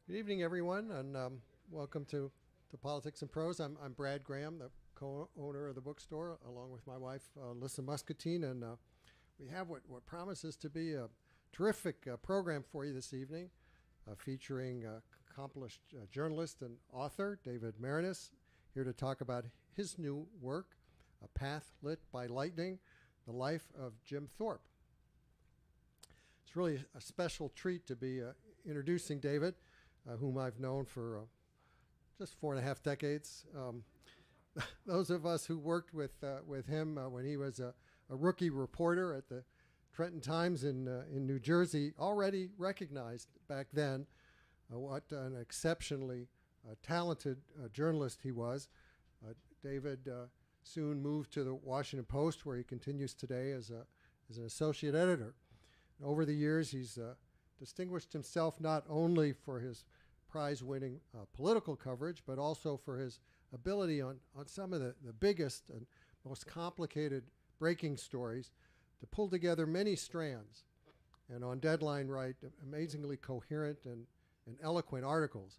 Good evening, everyone, and welcome to Politics and Prose. I'm Brad Graham, the co-owner of the bookstore, along with my wife, Lissa Muscatine, and we have what promises to be a terrific program for you this evening, featuring accomplished journalist and author David Maraniss, here to talk about his new work, A Path Lit by Lightning, The Life of Jim Thorpe. It's really a special treat to be introducing David, whom I've known for just 4.5 decades. Those of us who worked with him when he was a rookie reporter at the Trenton Times in New Jersey already recognized back then what an exceptionally talented journalist he was. David soon moved to the Washington Post, where he continues today as an associate editor. And over the years, he's distinguished himself not only for his prize-winning political coverage, but also for his ability on some of the biggest and most complicated breaking stories to pull together many strands, and on deadline write amazingly coherent and eloquent articles.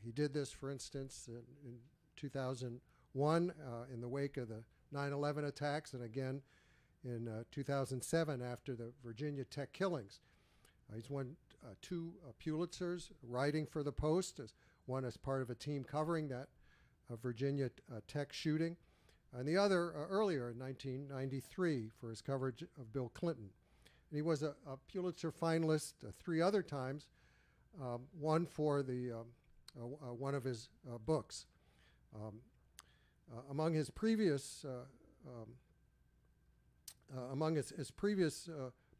He did this, for instance, in 2001 in the wake of the 9/11 attacks, and again in 2007 after the Virginia Tech killings. He's won 2 Pulitzers writing for the Post, one as part of a team covering that Virginia Tech shooting, and the other earlier in 1993 for his coverage of Bill Clinton. And he was a Pulitzer finalist 3 other times, one for one of his books. Among his previous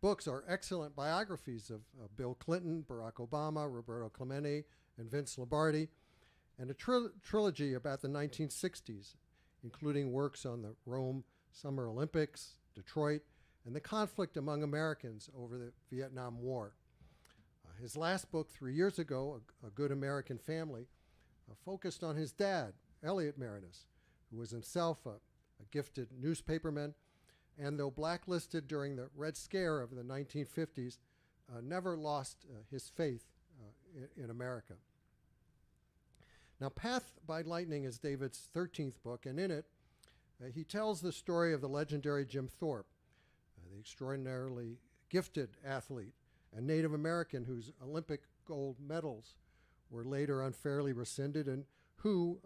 books are excellent biographies of Bill Clinton, Barack Obama, Roberto Clemente, and Vince Lombardi, and a trilogy about the 1960s, including works on the Rome Summer Olympics, Detroit, and the conflict among Americans over the Vietnam War. His last book 3 years ago, A Good American Family, focused on his dad, Elliot Maraniss, who was himself a gifted newspaperman, and though blacklisted during the Red Scare of the 1950s, never lost his faith in America. Now, Path by Lightning is David's 13th book, and in it, he tells the story of the legendary Jim Thorpe, the extraordinarily gifted athlete and Native American whose Olympic gold medals were later unfairly rescinded, and who,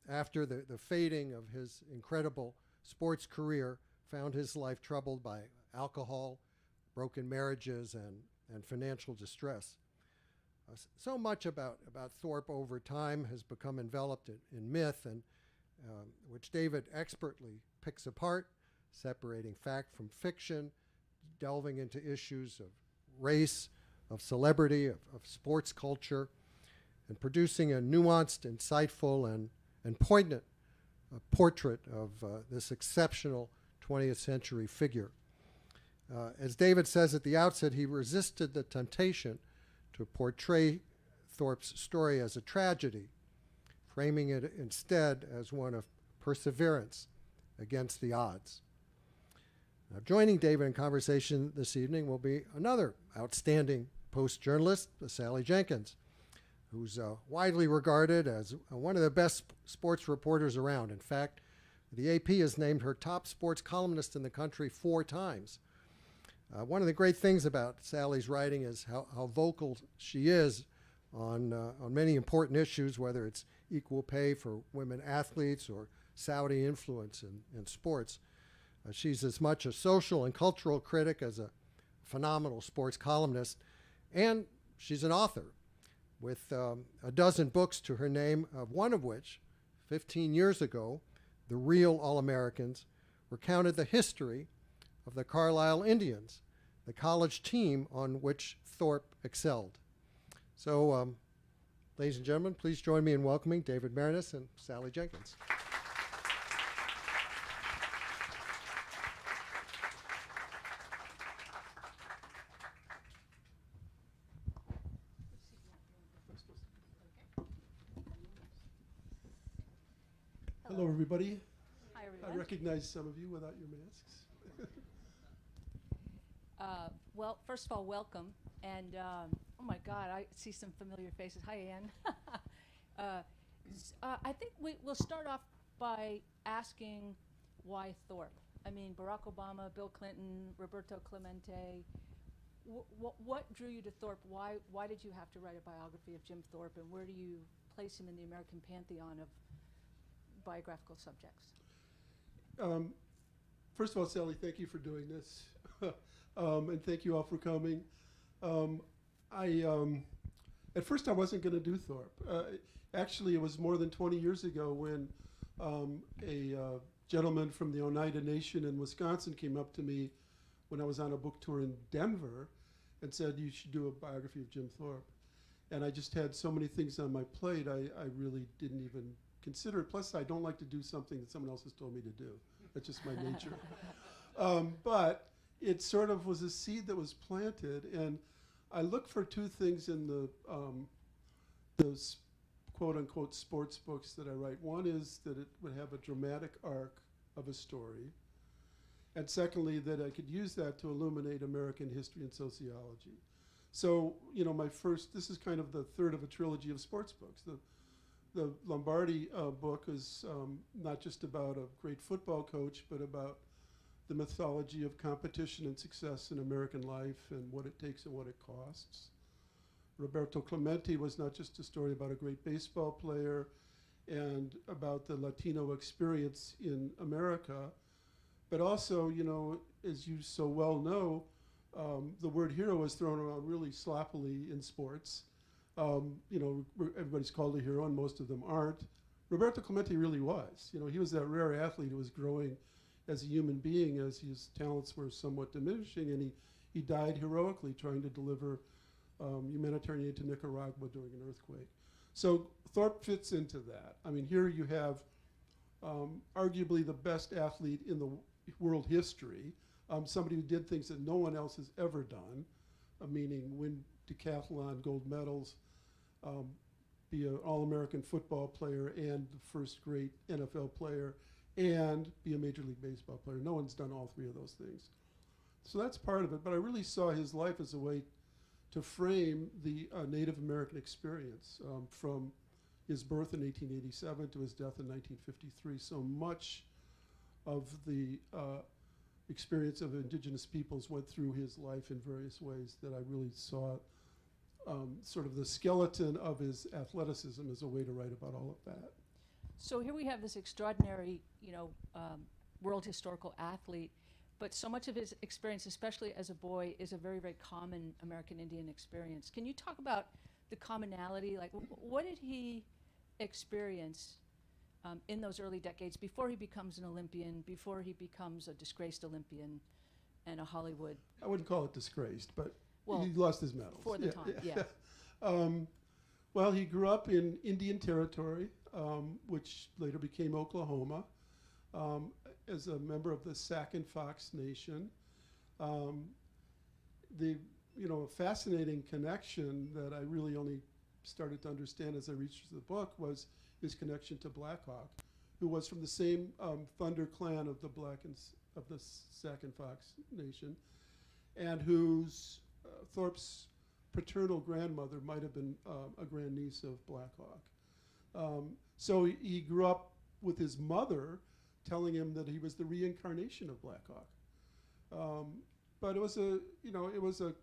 after the fading of his incredible sports career, found his life troubled by alcohol, broken marriages, and financial distress. So much about Thorpe over time has become enveloped in myth, and which David expertly picks apart, separating fact from fiction, delving into issues of race, of celebrity, of sports culture, and producing a nuanced, insightful, and poignant portrait of this exceptional 20th century figure. As David says at the outset, he resisted the temptation to portray Thorpe's story as a tragedy, framing it instead as one of perseverance against the odds. Now, joining David in conversation this evening will be another outstanding Post journalist, Sally Jenkins, who's widely regarded as one of the best sports reporters around. In fact, the AP has named her top sports columnist in the country 4 times. One of the great things about Sally's writing is how vocal she is on many important issues, whether it's equal pay for women athletes or Saudi influence in sports. She's as much a social and cultural critic as a phenomenal sports columnist, and she's an author with a dozen books to her name, one of which, 15 years ago, The Real All-Americans, recounted the history of the Carlisle Indians, the college team on which Thorpe excelled. So, ladies and gentlemen, please join me in welcoming David Maraniss and Sally Jenkins. Hello, everybody. Hi, I everyone. recognize some of you without your masks. Well, first of all, welcome. And Oh my God, I see some familiar faces. Hi, Ann. I think we'll start off by asking why Thorpe. I mean, Barack Obama, Bill Clinton, Roberto Clemente. What drew you to Thorpe? Why did you have to write a biography of Jim Thorpe, and where do you place him in the American pantheon of biographical subjects? First of all, Sally, thank you for doing this, and thank you all for coming. At first I wasn't going to do Thorpe. Actually, it was more than 20 years ago when a gentleman from the Oneida Nation in Wisconsin came up to me when I was on a book tour in Denver and said, you should do a biography of Jim Thorpe. And I just had so many things on my plate, I really didn't even consider it. Plus, I don't like to do something that someone else has told me to do. That's just my nature. But it sort of was a seed that was planted, and I look for two things in those quote-unquote sports books that I write. One is that it would have a dramatic arc of a story, and secondly, that I could use that to illuminate American history and sociology. So, you know, this is kind of the third of a trilogy of sports books. The Lombardi book is not just about a great football coach, but about the mythology of competition and success in American life and what it takes and what it costs. Roberto Clemente was not just a story about a great baseball player and about the Latino experience in America, but also, you know, as you so well know, the word hero is thrown around really sloppily in sports. You know, everybody's called a hero and most of them aren't. Roberto Clemente really was. You know, he was that rare athlete who was growing as a human being as his talents were somewhat diminishing, and he died heroically trying to deliver humanitarian aid to Nicaragua during an earthquake. So Thorpe fits into that. I mean, here you have arguably the best athlete in the world history, somebody who did things that no one else has ever done, meaning win decathlon gold medals, be an All-American football player and the first great NFL player, and be a Major League Baseball player. No one's done all three of those things. So that's part of it, but I really saw his life as a way to frame the Native American experience from his birth in 1887 to his death in 1953. So much of the experience of indigenous peoples went through his life in various ways that I really saw sort of the skeleton of his athleticism as a way to write about all of that. So here we have this extraordinary, you know, world historical athlete, but so much of his experience, especially as a boy, is a very, very common American Indian experience. Can you talk about the commonality? Like, what did he experience in those early decades before he becomes an Olympian, before he becomes a disgraced Olympian and a Hollywood? I wouldn't call it disgraced, but Well, he lost his medals. for the time, yeah. Well, he grew up in Indian Territory, which later became Oklahoma, as a member of the Sac and Fox Nation. A fascinating connection that I really only started to understand as I reached the book was his connection to Black Hawk, who was from the same Thunder clan of the of the Sac and Fox Nation, and whose Thorpe's paternal grandmother might have been a grandniece of Black Hawk. So he grew up with his mother telling him that he was the reincarnation of Black Hawk. But it was a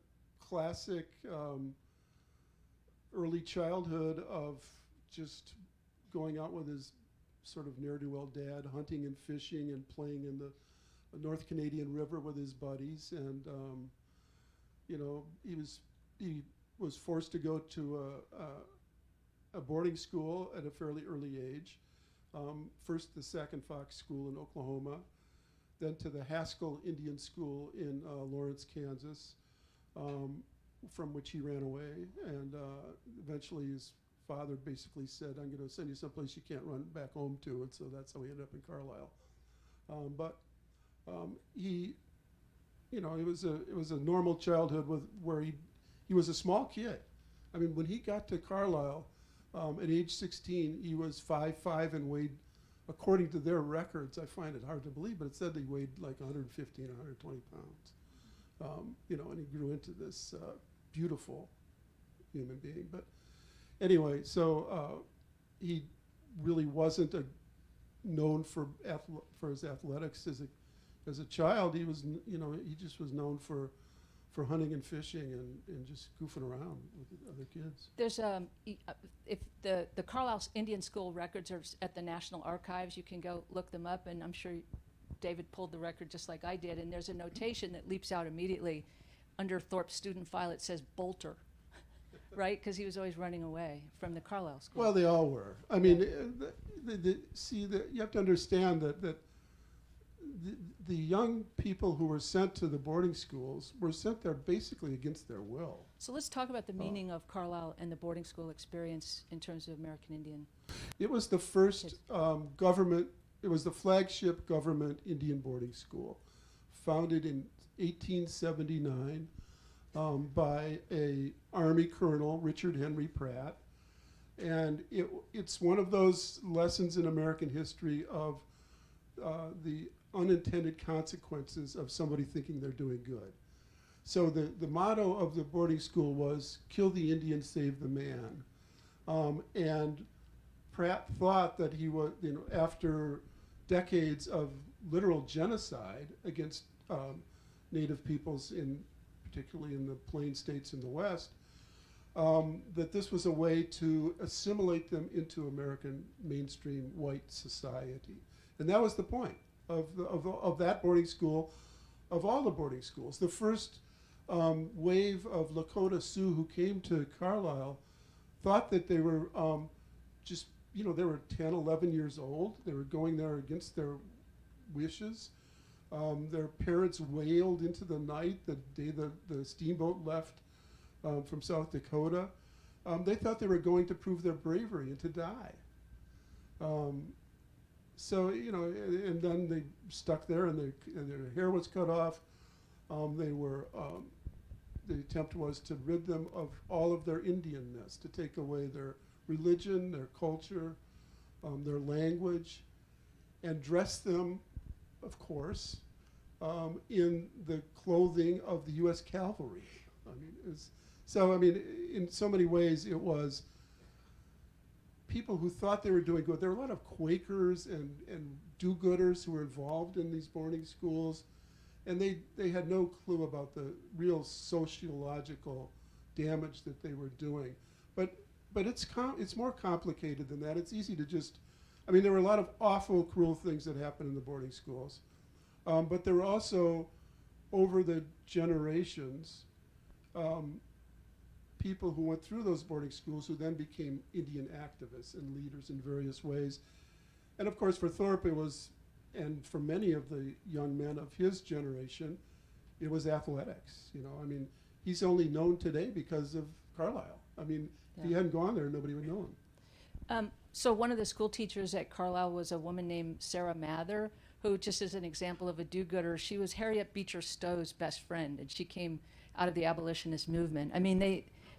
classic early childhood of just going out with his sort of ne'er-do-well dad, hunting and fishing and playing in the North Canadian River with his buddies, and he was forced to go to a boarding school at a fairly early age. First the Sac and Fox School in Oklahoma, then to the Haskell Indian School in Lawrence, Kansas, from which he ran away. And eventually his father basically said, I'm going to send you someplace you can't run back home to. And so that's how he ended up in Carlisle. It was a normal childhood where he was a small kid. I mean, when he got to Carlisle, at age 16, he was 5'5" and weighed, according to their records, I find it hard to believe, but it said that he weighed like 115 or 120 pounds. And he grew into this beautiful human being. But anyway, so he really wasn't known for his athletics as a child. He was, he just was known for hunting and fishing and just goofing around with the other kids. There's if the Carlisle Indian School records are at the National Archives, you can go look them up, and I'm sure David pulled the record just like I did, and there's a notation that leaps out immediately under Thorpe's student file. It says Bolter, right? Because he was always running away from the Carlisle School. Well, they all were. I mean, you have to understand that the young people who were sent to the boarding schools were sent there basically against their will. So let's talk about the meaning of Carlisle and the boarding school experience in terms of American Indian. It was the first it was the flagship government Indian boarding school, founded in 1879 by a Army Colonel, Richard Henry Pratt. And it's one of those lessons in American history of the unintended consequences of somebody thinking they're doing good. So the motto of the boarding school was, "Kill the Indian, save the man." And Pratt thought that he was, after decades of literal genocide against Native peoples, particularly in the Plain States in the West, that this was a way to assimilate them into American mainstream white society. And that was the point of that boarding school, of all the boarding schools. The first wave of Lakota Sioux who came to Carlisle thought that they were they were 10, 11 years old. They were going there against their wishes. Their parents wailed into the night the day the steamboat left from South Dakota. They thought they were going to prove their bravery and to die. So, and then they stuck there, and their hair was cut off. The attempt was to rid them of all of their Indianness, to take away their religion, their culture, their language, and dress them, of course, in the clothing of the U.S. cavalry. In so many ways, it was people who thought they were doing good. There were a lot of Quakers and do-gooders who were involved in these boarding schools, and they had no clue about the real sociological damage that they were doing. But it's more complicated than that. It's easy to there were a lot of awful, cruel things that happened in the boarding schools, but there were also, over the generations, people who went through those boarding schools who then became Indian activists and leaders in various ways. And of course, for Thorpe, and for many of the young men of his generation, it was athletics. He's only known today because of Carlisle. If he hadn't gone there, nobody would know him. So one of the school teachers at Carlisle was a woman named Sarah Mather, who, just as an example of a do-gooder, she was Harriet Beecher Stowe's best friend, and she came out of the abolitionist movement.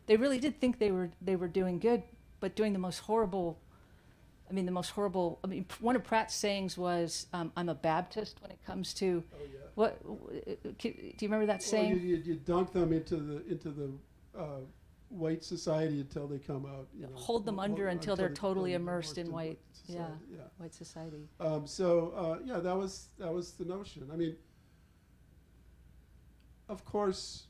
They really did think they were doing good, but doing the most horrible. One of Pratt's sayings was, "I'm a Baptist" when it comes to what. Do you remember that saying? You dunk them into the white society until they come out. Hold them under until they're totally immersed in white society. That was the notion. Of course,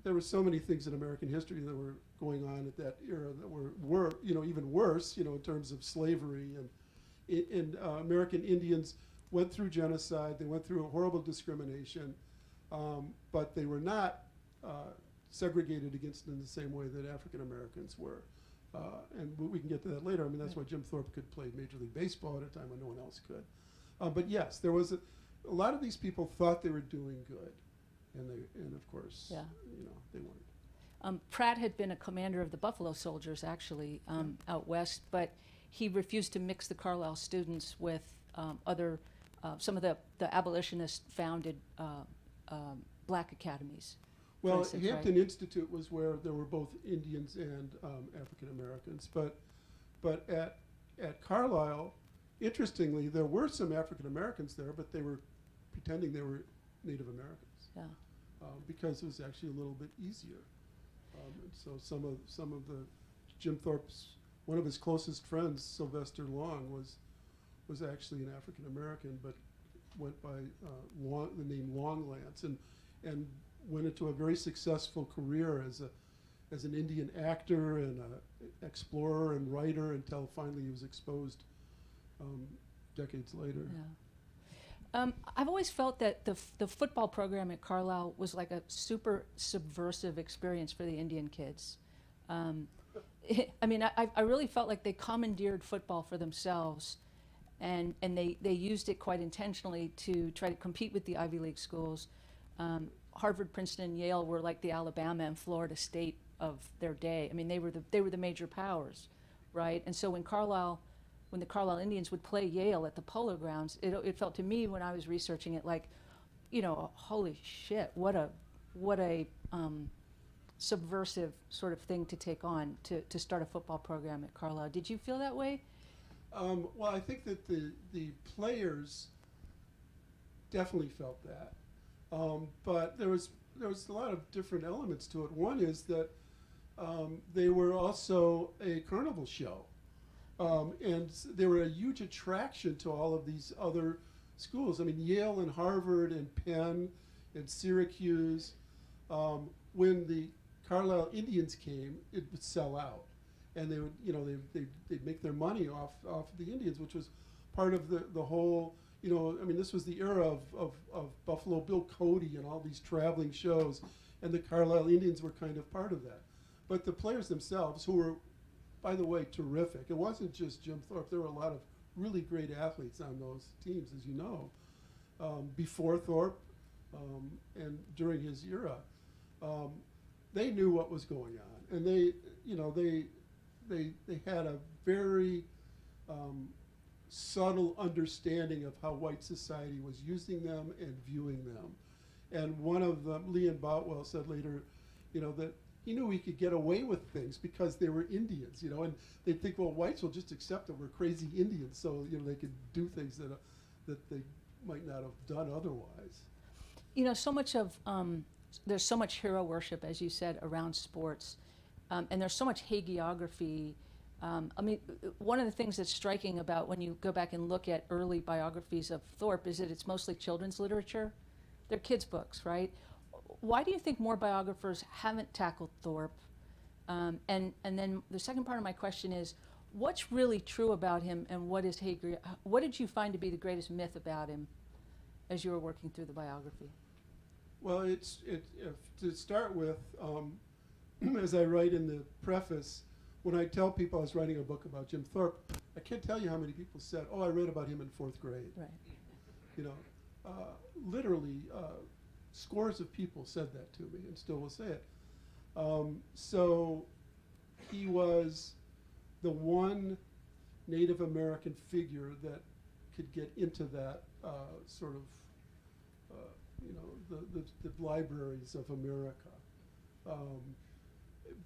there were so many things in American history that were going on at that era that were even worse, in terms of slavery, and American Indians went through genocide. They went through a horrible discrimination, but they were not segregated against in the same way that African Americans were. And we can get to that later. That's why Jim Thorpe could play Major League Baseball at a time when no one else could. But yes, there was a lot of these people thought they were doing good, and of course, they weren't. Pratt had been a commander of the Buffalo Soldiers, actually, out west, but he refused to mix the Carlisle students with some of the abolitionists-founded black academies. Well, instance, Hampton right? Institute was where there were both Indians and African Americans, but at Carlisle, interestingly, there were some African Americans there, but they were pretending they were Native Americans. Yeah. because it was actually a little bit easier. And so some of the Jim Thorpe's, one of his closest friends, Sylvester Long, was actually an African American, but went by the name Longlands, and went into a very successful career as an Indian actor and a explorer and writer until finally he was exposed decades later. Yeah. I've always felt that the football program at Carlisle was like a super subversive experience for the Indian kids. I mean, I really felt like they commandeered football for themselves, and they used it quite intentionally to try to compete with the Ivy League schools. Harvard, Princeton, and Yale were like the Alabama and Florida State of their day. I mean, they were the major powers, right? And so when the Carlisle Indians would play Yale at the Polo Grounds, it felt to me when I was researching it like, you know, holy shit, what a subversive sort of thing to take on to start a football program at Carlisle. Did you feel that way? Well, I think that the players definitely felt that, but there was a lot of different elements to it. One is that they were also a carnival show, and they were a huge attraction to all of these other schools. I mean, Yale and Harvard and Penn and Syracuse. When the Carlisle Indians came, it would sell out, and they would, you know, they'd make their money off the Indians, which was part of the whole, you know, I mean, this was the era of Buffalo Bill Cody and all these traveling shows, and the Carlisle Indians were kind of part of that. But the players themselves, who were, by the way, terrific. It wasn't just Jim Thorpe. There were a lot of really great athletes on those teams, as you know, before Thorpe and during his era. They knew what was going on, and they had a very subtle understanding of how white society was using them and viewing them. And one of them, Leon Boutwell, said later, you know, that he knew he could get away with things because they were Indians, you know, and they'd think, well, whites will just accept that we're crazy Indians, so, you know, they could do things that they might not have done otherwise. You know, so much of there's so much hero worship, as you said, around sports, and there's so much hagiography. I mean, one of the things that's striking about when you go back and look at early biographies of Thorpe is that it's mostly children's literature. They're kids' books, right? Why do you think more biographers haven't tackled Thorpe? And then the second part of my question is, what's really true about him, and what did you find to be the greatest myth about him as you were working through the biography? Well, to start with, as I write in the preface, when I tell people I was writing a book about Jim Thorpe, I can't tell you how many people said, "Oh, I read about him in 4th grade." Right. You know, literally, scores of people said that to me, and still will say it. So he was the one Native American figure that could get into that sort of, you know, the libraries of America.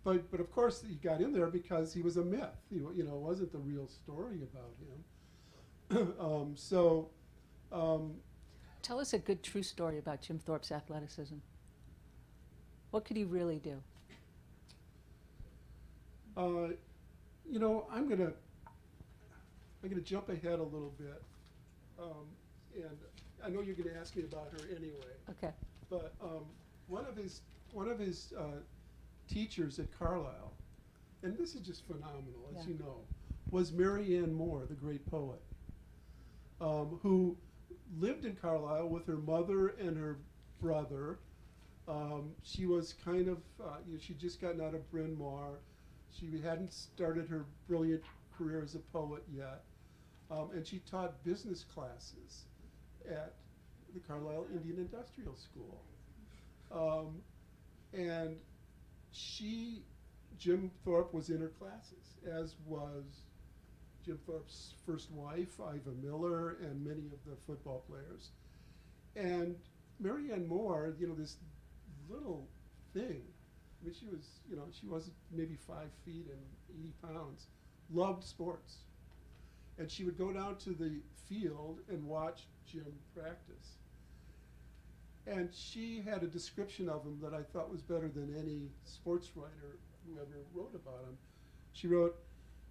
But of course he got in there because he was a myth. You know, it wasn't the real story about him. Tell us a good true story about Jim Thorpe's athleticism. What could he really do? You know, I'm gonna jump ahead a little bit, and I know you're gonna ask me about her anyway. Okay. But one of his teachers at Carlisle, and this is just phenomenal, as Yeah. you know, was Mary Ann Moore, the great poet, who lived in Carlisle with her mother and her brother. She was kind of, you know, she'd just gotten out of Bryn Mawr. She hadn't started her brilliant career as a poet yet. And she taught business classes at the Carlisle Indian Industrial School. And Jim Thorpe was in her classes, as was Jim Thorpe's first wife, Iva Miller, and many of the football players. And Mary Ann Moore, you know, this little thing, I mean, she was maybe 5 feet and 80 pounds, loved sports. And she would go down to the field and watch Jim practice. And she had a description of him that I thought was better than any sports writer who ever wrote about him. She wrote,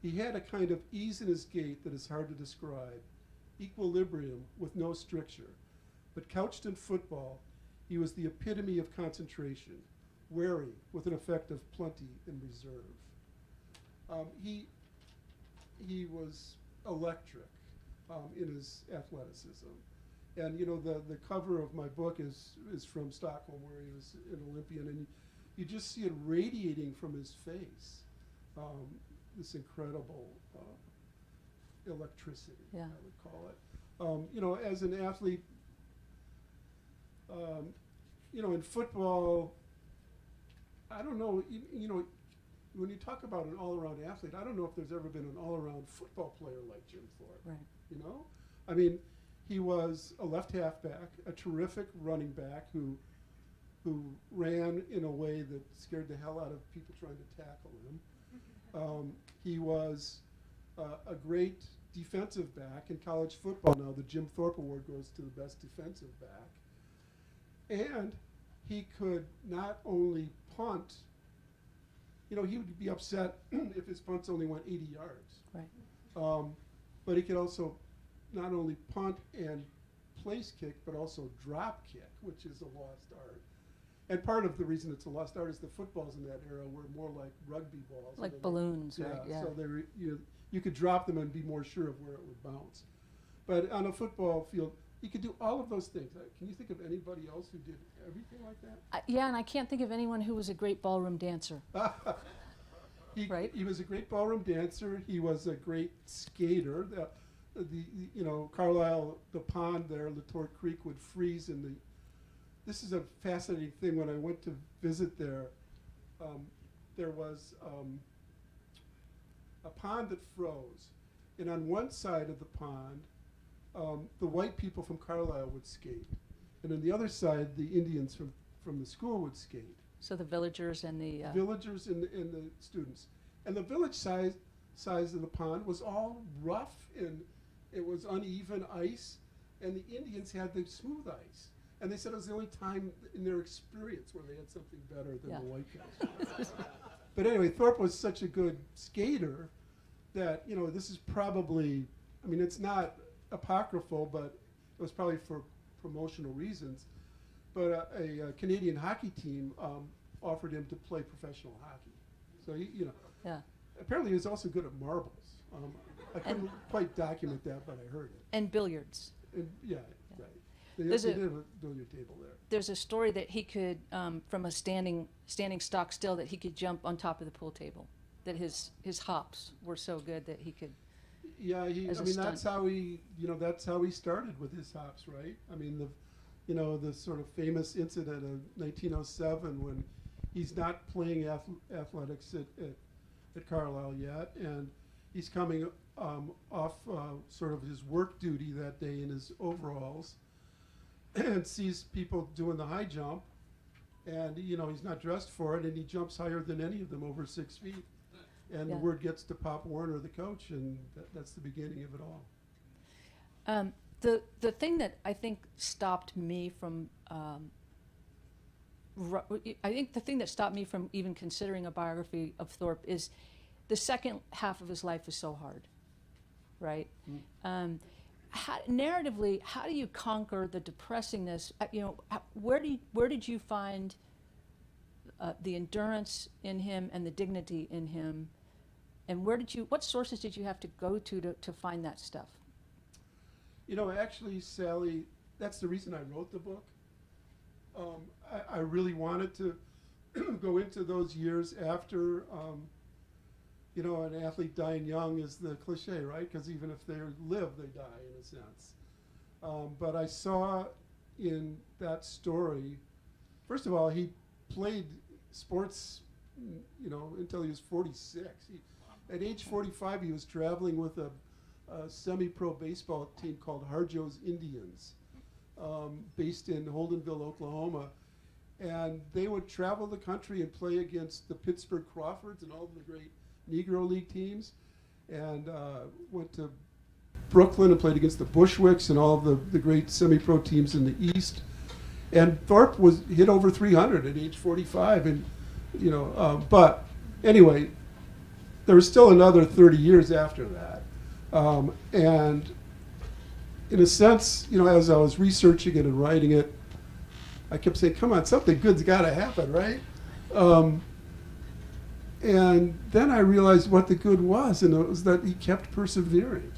"He had a kind of ease in his gait that is hard to describe, equilibrium with no stricture. But couched in football, he was the epitome of concentration, wary with an effect of plenty and reserve." He was electric in his athleticism. And you know, the cover of my book is from Stockholm, where he was an Olympian, and you just see it radiating from his face, this incredible electricity, Yeah. I would call it. You know, as an athlete, you know, in football, I don't know, you know, when you talk about an all-around athlete, I don't know if there's ever been an all-around football player like Jim Thorpe. Right. You know, I mean, he was a left halfback, a terrific running back who ran in a way that scared the hell out of people trying to tackle him. He was a great defensive back in college football. Now the Jim Thorpe Award goes to the best defensive back. And he could not only punt, you know, he would be upset if his punts only went 80 yards. Right. But he could also not only punt and place kick, but also drop kick, which is a lost art. And part of the reason it's a lost art is the footballs in that era were more like rugby balls. Like And balloons, yeah, right? Yeah. so they were, you could drop them and be more sure of where it would bounce. But on a football field, he could do all of those things. Can you think of anybody else who did everything like that? Yeah, and I can't think of anyone who was a great ballroom dancer. Right. He was a great ballroom dancer. He was a great skater. You know, Carlisle, the pond there, Latort Creek would freeze in the. This is a fascinating thing. When I went to visit there, there was a pond that froze, and on one side of the pond, the white people from Carlisle would skate, and on the other side, the Indians from the school would skate. So the villagers and the Villagers and the students. And the village size of the pond was all rough, and it was uneven ice, and the Indians had the smooth ice. And they said it was the only time in their experience where they had something better than Yeah. the white guys. But anyway, Thorpe was such a good skater that, you know, this is probably, I mean, it's not apocryphal, but it was probably for promotional reasons. But a Canadian hockey team offered him to play professional hockey. So, you know, yeah. apparently he was also good at marbles. I couldn't quite document that, but I heard it. And billiards. And, yeah, right. They There's did a- have a billiard table there. There's a story that he could, from a standing stock still, that he could jump on top of the pool table. That his hops were so good that he could. Yeah, as I a mean, that's stunt. how that's how he started with his hops, right? I mean, the sort of famous incident of 1907 when he's not playing athletics at Carlisle yet, and he's coming off sort of his work duty that day in his overalls, and sees people doing the high jump, and you know he's not dressed for it, and he jumps higher than any of them, over 6 feet, and Yeah. the word gets to Pop Warner, the coach, and that's the beginning of it all. The thing that I think stopped me from, I think the thing that stopped me from even considering a biography of Thorpe is the second half of his life is so hard, right? Narratively, how do you conquer the depressingness? You know, where did you find the endurance in him and the dignity in him, and what sources did you have to go to find that stuff? You know, actually, Sally, that's the reason I wrote the book. I really wanted to go into those years after, you know, an athlete dying young is the cliche, right? Because even if they live, they die in a sense. But I saw in that story, first of all, he played sports, you know, until he was 46. At age 45, he was traveling with a semi-pro baseball team called Harjo's Indians, based in Holdenville, Oklahoma. And they would travel the country and play against the Pittsburgh Crawfords and all of the great Negro League teams, and went to Brooklyn and played against the Bushwicks and all of the great semi-pro teams in the East. And Thorpe hit over 300 at age 45, and but anyway, there was still another 30 years after that, and in a sense, as I was researching it and writing it, I kept saying, "Come on, something good's got to happen, right?" And then I realized what the good was, and it was that he kept persevering.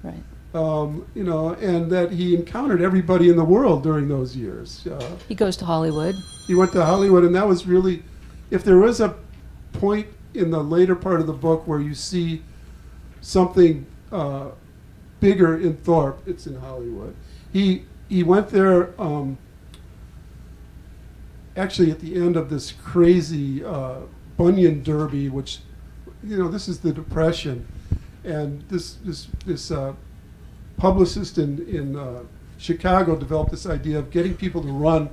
Right. And that he encountered everybody in the world during those years. He goes to Hollywood. He went to Hollywood, and that was really, if there was a point in the later part of the book where you see something bigger in Thorpe, it's in Hollywood. He went there actually at the end of this crazy Bunyan Derby, which, this is the Depression, and this publicist in Chicago developed this idea of getting people to run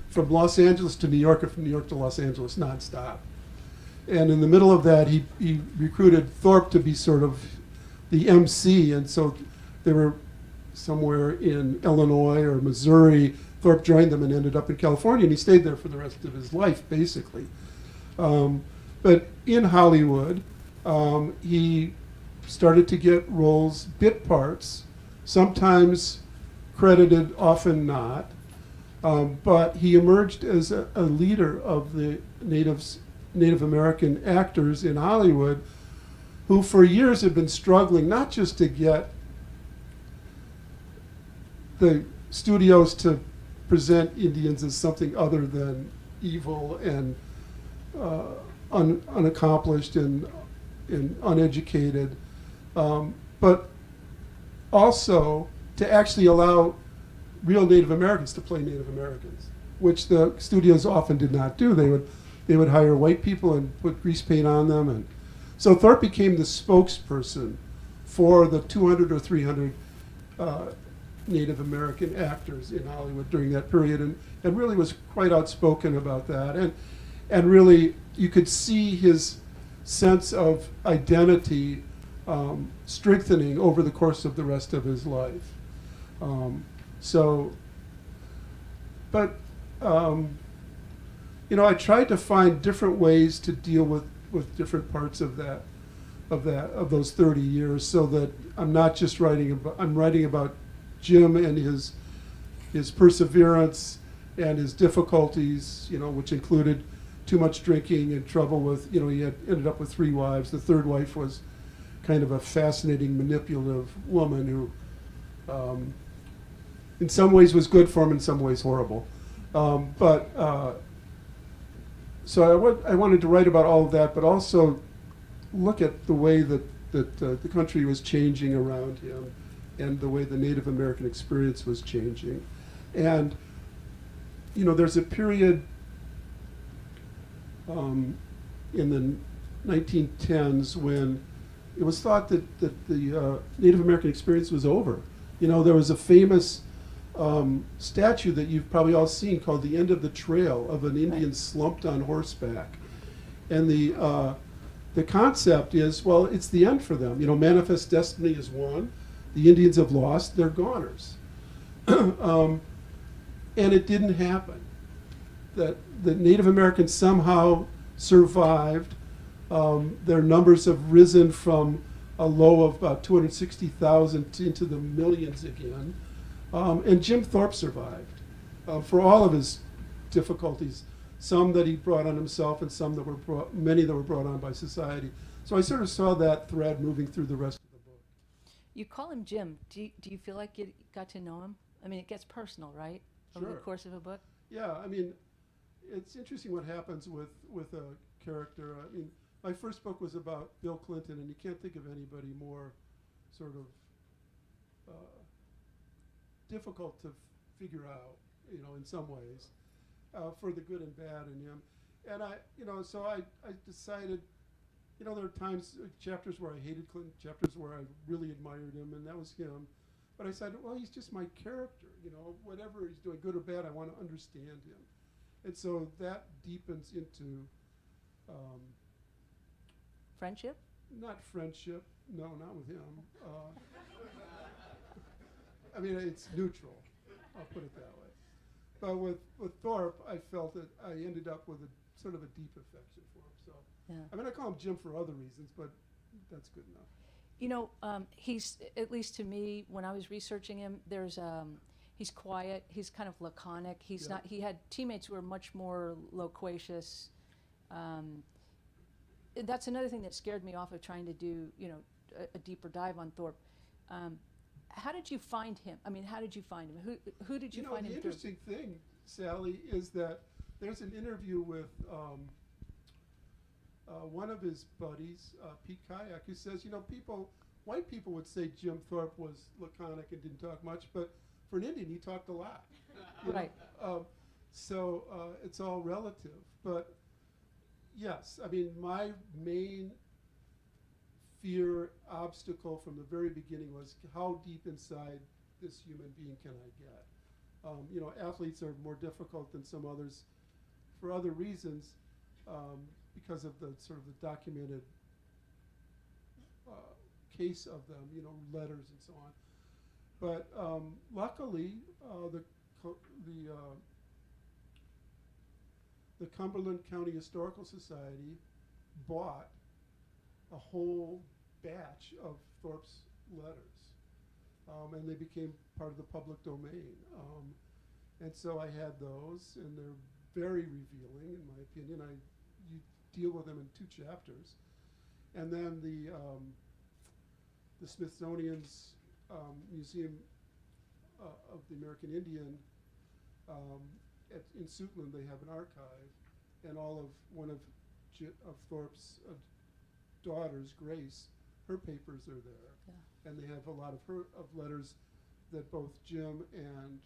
from Los Angeles to New York or from New York to Los Angeles nonstop. And in the middle of that, he recruited Thorpe to be sort of the MC, and so they were somewhere in Illinois or Missouri. Thorpe joined them and ended up in California, and he stayed there for the rest of his life, basically. But in Hollywood, he started to get roles, bit parts, sometimes credited, often not. But he emerged as a leader of the Native American actors in Hollywood who for years had been struggling not just to get the studios to present Indians as something other than evil and unaccomplished and uneducated, but also to actually allow real Native Americans to play Native Americans, which the studios often did not do. They would hire white people and put grease paint on them, and so Thorpe became the spokesperson for the 200 or 300 Native American actors in Hollywood during that period, and really was quite outspoken about that, and really you could see his sense of identity strengthening over the course of the rest of his life. I tried to find different ways to deal with different parts of those 30 years, so that I'm not just I'm writing about Jim and his perseverance and his difficulties, which included too much drinking and trouble with, he had ended up with 3 wives. The third wife was kind of a fascinating, manipulative woman who, in some ways was good for him, in some ways horrible. So I wanted to write about all of that, but also look at the way that the country was changing around him and the way the Native American experience was changing. And, there's a period in the 1910s when it was thought that the Native American experience was over. There was a famous statue that you've probably all seen called the End of the Trail, of an Indian slumped on horseback. And the concept is, well, it's the end for them. Manifest destiny is won. The Indians have lost. They're goners. And it didn't happen. That the Native Americans somehow survived. Their numbers have risen from a low of about 260,000 into the millions again. And Jim Thorpe survived for all of his difficulties, some that he brought on himself and many that were brought on by society. So I sort of saw that thread moving through the rest of the book. You call him Jim. Do you feel like you got to know him? I mean, it gets personal, right? Over the course of a book? Yeah, it's interesting what happens with a character. My first book was about Bill Clinton, and you can't think of anybody more sort of difficult to figure out, in some ways, for the good and bad in him. And so I decided, there are times, chapters where I hated Clinton, chapters where I really admired him, and that was him. But I said, well, he's just my character, whatever he's doing, good or bad, I want to understand him. And so that deepens into friendship? Not friendship, no, not with him. It's neutral, I'll put it that way. But with Thorpe, I felt that I ended up with a sort of a deep affection for him. So, Yeah. I mean, I call him Jim for other reasons, but that's good enough. You know, he's, at least to me, when I was researching him, he's quiet, he's kind of laconic, he's Yeah. not, he had teammates who were much more loquacious. That's another thing that scared me off of trying to do, you know, a deeper dive on Thorpe. How did you find him? I mean, how did you find him? Who did you You know, find the him through? interesting thing, Sally, is that there's an interview with one of his buddies, Pete Kayak, who says, you know, white people would say Jim Thorpe was laconic and didn't talk much, but for an Indian, he talked a lot. you know? Right. So it's all relative. But yes, I mean, my main fear, obstacle from the very beginning was how deep inside this human being can I get? You know, athletes are more difficult than some others for other reasons, because of the sort of the documented case of them, you know, letters and so on. But luckily, the Cumberland County Historical Society bought a whole batch of Thorpe's letters, and they became part of the public domain. And so I had those, and they're very revealing, in my opinion. You deal with them in 2 chapters, and then the Smithsonian's Museum of the American Indian in Suitland, they have an archive, and one of Thorpe's daughters, Grace, her papers are there, Yeah. and they have a lot of letters that both Jim and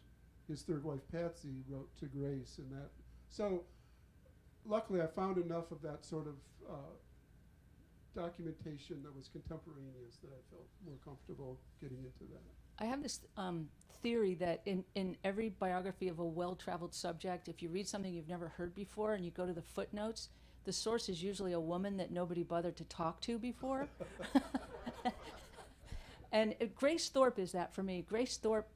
his third wife Patsy wrote to Grace, and that. So, luckily, I found enough of that sort of documentation that was contemporaneous that I felt more comfortable getting into that. I have this theory that in every biography of a well-traveled subject, if you read something you've never heard before and you go to the footnotes, the source is usually a woman that nobody bothered to talk to before. And Grace Thorpe is that for me. Grace Thorpe,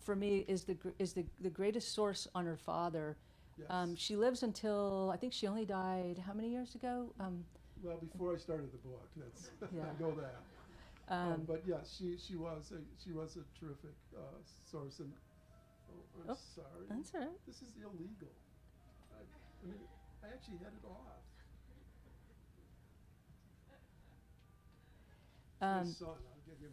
for me, is the greatest source on her father. Yes. She lives until, I think she only died, how many years ago? Well, before I started the book, that's Yeah. I know that. But yes, she was a terrific source. And I'm sorry, That's all right. this is illegal. I mean, I actually had it off. My son, I'll get him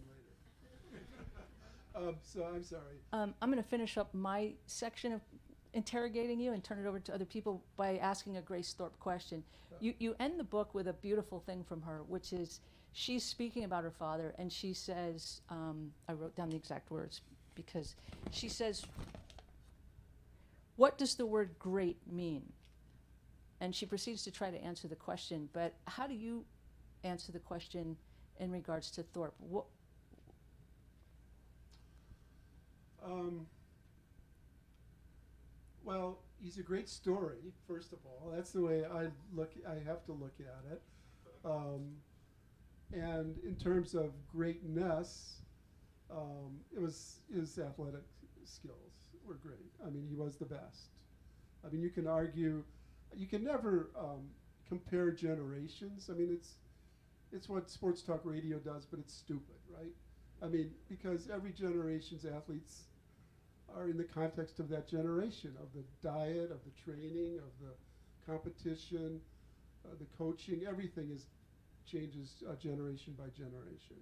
later. So I'm sorry. I'm going to finish up my section of interrogating you and turn it over to other people by asking a Grace Thorpe question. You end the book with a beautiful thing from her, which is she's speaking about her father, and she says, I wrote down the exact words, because she says, what does the word great mean? And she proceeds to try to answer the question, but how do you answer the question in regards to Thorpe? Well, he's a great story, first of all. That's the way I have to look at it. And in terms of greatness, it was his athletic skills were great. I mean, he was the best. I mean, you can argue, you can never compare generations. I mean, it's what sports talk radio does, but it's stupid, right? I mean, because every generation's athletes are in the context of that generation, of the diet, of the training, of the competition, the coaching. Everything changes generation by generation.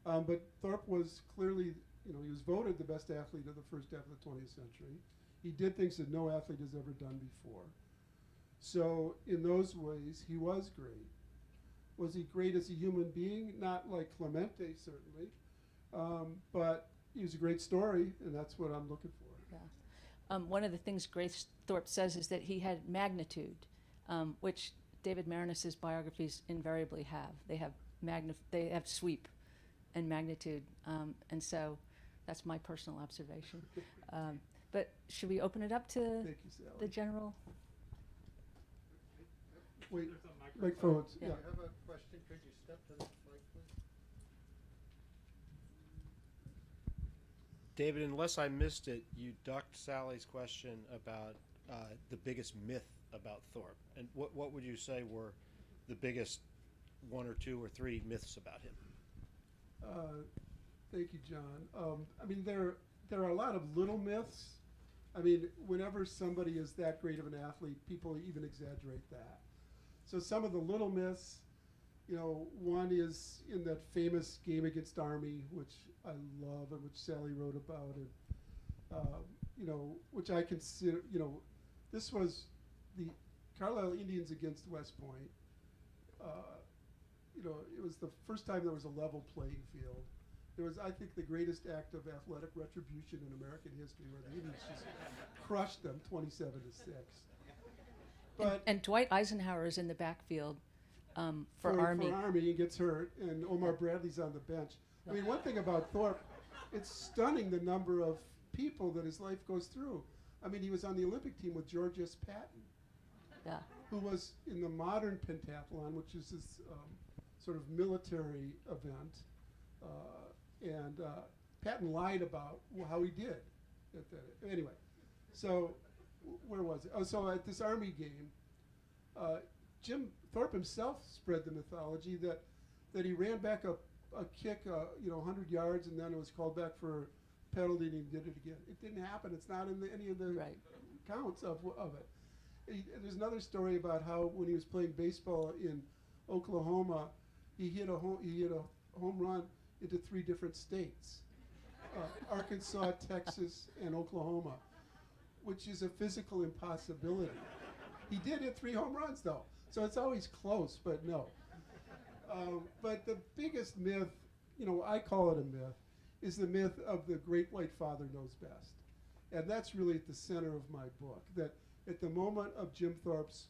But Thorpe was clearly, he was voted the best athlete of the first half of the 20th century. He did things that no athlete has ever done before. So in those ways, he was great. Was he great as a human being? Not like Clemente, certainly. But he was a great story, and that's what I'm looking for. Yeah. One of the things Grace Thorpe says is that he had magnitude, which David Marinus's biographies invariably have. They have sweep and magnitude, and so that's my personal observation. But should we open it up to Thank you, Sally. the general? Wait, microphones. Yeah. Yeah. I have a question. Could you step to the mic, please? David, unless I missed it, you ducked Sally's question about the biggest myth about Thorpe. And what would you say were the biggest one or two or three myths about him? Thank you, John. I mean, there are a lot of little myths. I mean, whenever somebody is that great of an athlete, people even exaggerate that. So some of the little myths, you know, one is in that famous game against Army, which I love and which Sally wrote about, and you know, which I consider, you know, this was the Carlisle Indians against West Point. You know, it was the first time there was a level playing field. It was, I think, the greatest act of athletic retribution in American history, where the Indians just crushed them 27-6. But And Dwight Eisenhower is in the backfield for Army. For Army, he gets hurt, and Omar Bradley's on the bench. I mean, one thing about Thorpe, it's stunning the number of people that his life goes through. I mean, he was on the Olympic team with George S. Patton, Yeah. who was in the modern pentathlon, which is this sort of military event. And Patton lied about how he did. Anyway, so where was it? Oh, so at this Army game, Jim Thorpe himself spread the mythology that he ran back a kick, 100 yards, and then it was called back for penalty, and he did it again. It didn't happen. It's not in any of the Right. counts of it. There's another story about how when he was playing baseball in Oklahoma, he hit a home run into 3 different states, Arkansas, Texas, and Oklahoma, which is a physical impossibility. He did hit 3 home runs, though, so it's always close, but no. But the biggest myth, you know, I call it a myth, is the myth of the great white father knows best. And that's really at the center of my book, that at the moment of Jim Thorpe's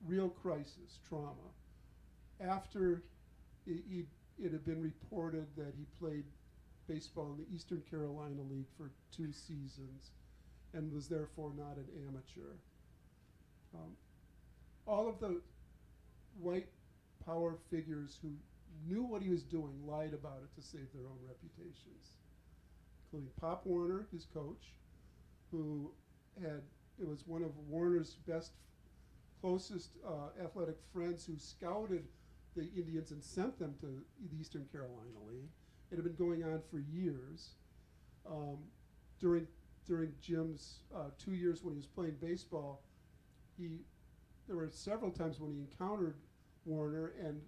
real crisis, trauma, after it had been reported that he played baseball in the Eastern Carolina League for 2 seasons and was therefore not an amateur. All of the white power figures who knew what he was doing lied about it to save their own reputations, including Pop Warner, his coach, who it was one of Warner's closest athletic friends who scouted the Indians and sent them to the Eastern Carolina League. It had been going on for years. During Jim's 2 years when he was playing baseball, there were several times when he encountered Warner, and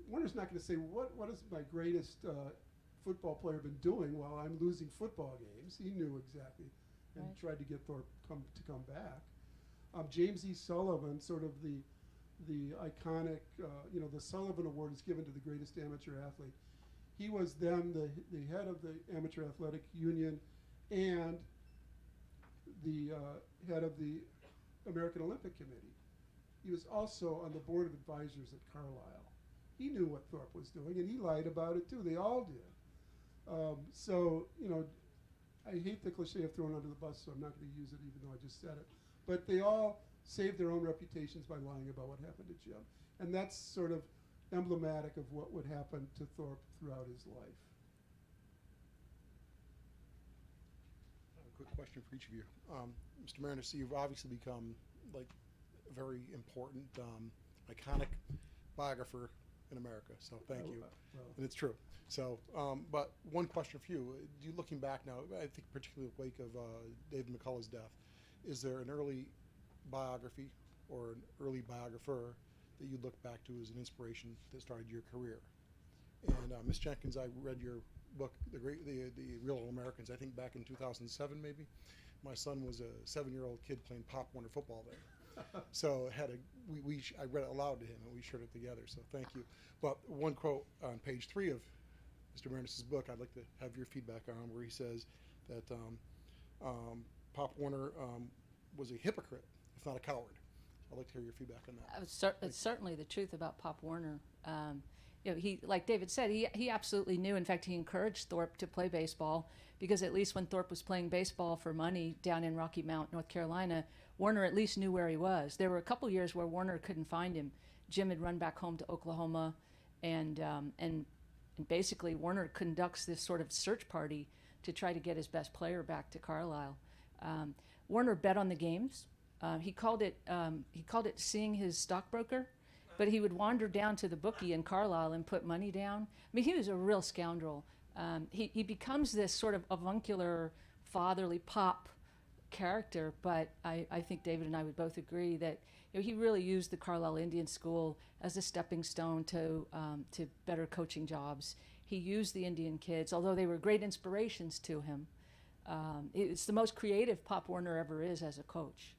Warner's not going to say, what has my greatest football player been doing while I'm losing football games? He knew exactly, and Right. tried to get Thorpe to come back. James E. Sullivan, sort of the iconic, the Sullivan Award is given to the greatest amateur athlete. He was then the head of the Amateur Athletic Union and the head of the American Olympic Committee. He was also on the board of advisors at Carlisle. He knew what Thorpe was doing, and he lied about it too. They all did. So, you know, I hate the cliche of thrown under the bus, so I'm not going to use it even though I just said it. But they all saved their own reputations by lying about what happened to Jim. And that's sort of emblematic of what would happen to Thorpe throughout his life. A quick question for each of you. Mr. Marinus, you've obviously become like a very important, iconic biographer in America, so thank you. Well, And it's true. So, but one question for you. You looking back now, I think particularly in the wake of David McCullough's death, is there an early biography or an early biographer that you look back to as an inspiration that started your career? And Ms. Jenkins, I read your book, The Real Americans, I think back in 2007 maybe. My son was a 7-year-old kid playing Pop Warner football there. So I read it aloud to him and we shared it together, so thank you. But one quote on page 3 of Mr. Marinus' book I'd like to have your feedback on, where he says that Pop Warner was a hypocrite, if not a coward. I'd like to hear your feedback on that. It's certainly the truth about Pop Warner. He, like David said, he absolutely knew. In fact, he encouraged Thorpe to play baseball because at least when Thorpe was playing baseball for money down in Rocky Mount, North Carolina, Warner at least knew where he was. There were a couple years where Warner couldn't find him. Jim had run back home to Oklahoma, and And basically, Warner conducts this sort of search party to try to get his best player back to Carlisle. Warner bet on the games. He called it seeing his stockbroker, but he would wander down to the bookie in Carlisle and put money down. I mean, he was a real scoundrel. He becomes this sort of avuncular, fatherly pop character, but I think David and I would both agree that he really used the Carlisle Indian School as a stepping stone to better coaching jobs. He used the Indian kids, although they were great inspirations to him. It's the most creative Pop Warner ever is as a coach.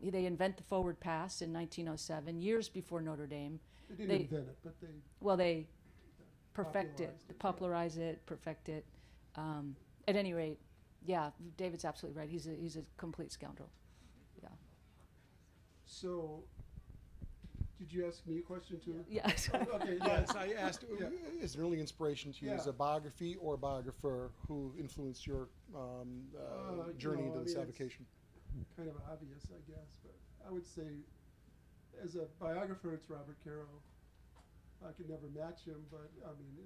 They invent the forward pass in 1907, years before Notre Dame. They didn't invent it, but they perfect it, popularize it, perfect it. At any rate, yeah, David's absolutely right. He's a complete scoundrel. Yeah. So, did you ask me a question too? Yeah. Okay. Yes, I asked, Yeah. is there an early inspiration to use Yeah. a biography or a biographer who influenced your journey into this avocation? Kind of obvious, I guess, but I would say, as a biographer, it's Robert Caro. I could never match him, but I mean,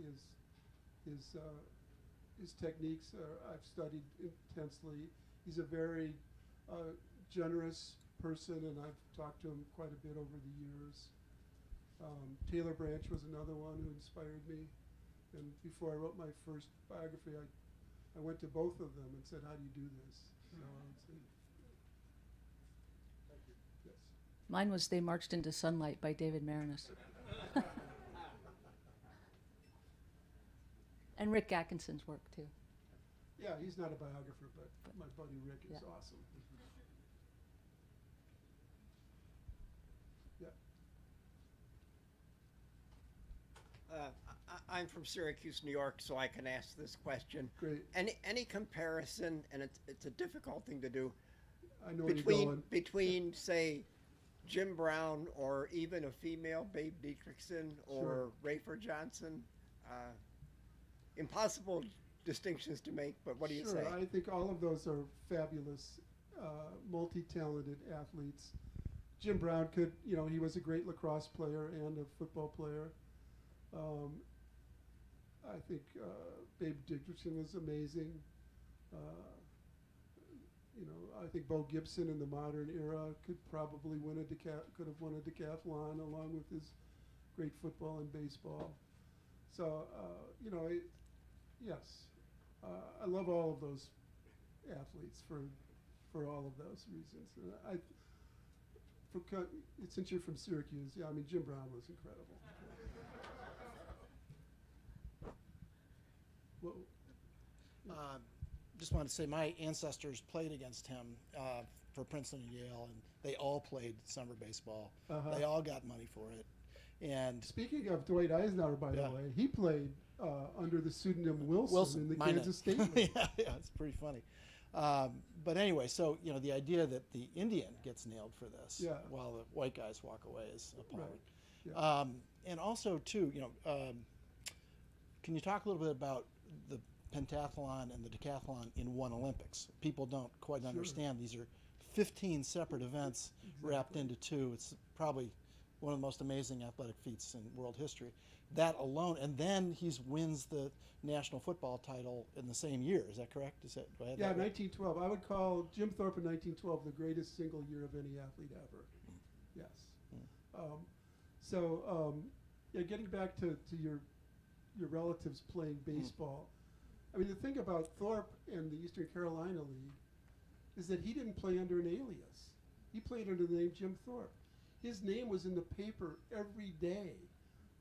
his techniques I've studied intensely. He's a very generous person, and I've talked to him quite a bit over the years. Taylor Branch was another one who inspired me, and before I wrote my first biography, I went to both of them and said, "How do you do this?" You know, and said, "Thank you." Yes. Mine was They Marched into Sunlight by David Marinus. And Rick Atkinson's work, too. Yeah, he's not a biographer, but my buddy Rick is Yeah. awesome. I'm from Syracuse, New York, so I can ask this question. Great. Any comparison, and it's a difficult thing to do, I know where you're going. between say Jim Brown or even a female Babe Dietrichson or Rafer Johnson? Impossible distinctions to make, but what do you Sure, say? I think all of those are fabulous, multi-talented athletes. Jim Brown could, he was a great lacrosse player and a football player. I think Babe Dickerson was amazing. I think Bo Gibson in the modern era could probably could have won a decathlon along with his great football and baseball. So, yes, I love all of those athletes for all of those reasons. And since you're from Syracuse, yeah, I mean, Jim Brown was incredible. Well, Just wanted to say my ancestors played against him for Princeton and Yale, and they all played summer baseball. Uh-huh. They all got money for it. And speaking of Dwight Eisenhower, by the Yeah. way, he played under the pseudonym Wilson in the mine Kansas it. State League. yeah, it's pretty funny. But anyway, so the idea that the Indian gets nailed for this, Yeah. while the white guys walk away, is appalling. Right. Yeah. And also, too, can you talk a little bit about the pentathlon and the decathlon in one Olympics? People don't quite Sure. understand these are 15 separate events wrapped into two. It's probably one of the most amazing athletic feats in world history. That alone, and then he wins the national football title in the same year. Is that correct? Do I have Yeah, that right? 1912. I would call Jim Thorpe in 1912 the greatest single year of any athlete ever. Yes. Getting back to your relatives playing baseball. I mean, the thing about Thorpe and the Eastern Carolina League is that he didn't play under an alias. He played under the name Jim Thorpe. His name was in the paper every day.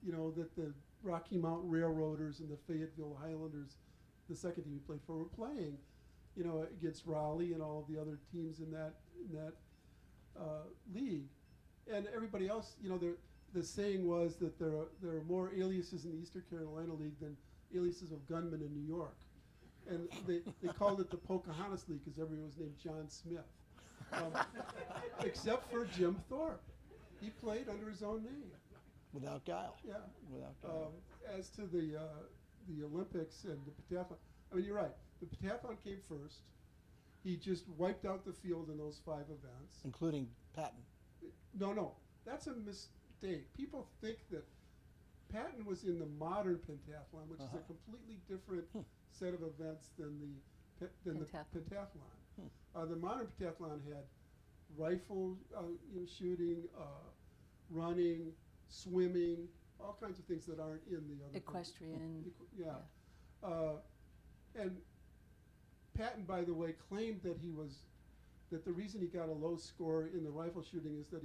That the Rocky Mountain Railroaders and the Fayetteville Highlanders, the second team he played for, were playing, against Raleigh and all of the other teams in that league. And everybody else, the saying was that there are more aliases in the Eastern Carolina League than aliases of gunmen in New York. And they called it the Pocahontas League because everyone was named John Smith. Except for Jim Thorpe. He played under his own name. Without guile. Yeah. Without guile. As to the Olympics and the pentathlon, I mean, you're right. The pentathlon came first. He just wiped out the field in those 5 events. Including Patton. No, that's a mistake. People think that Patton was in the modern pentathlon, which is Uh-huh. a completely different set of events than the pentathlon. The modern pentathlon had rifle shooting, running, swimming, all kinds of things that aren't in the other. Equestrian. And Patton, by the way, claimed that the reason he got a low score in the rifle shooting is that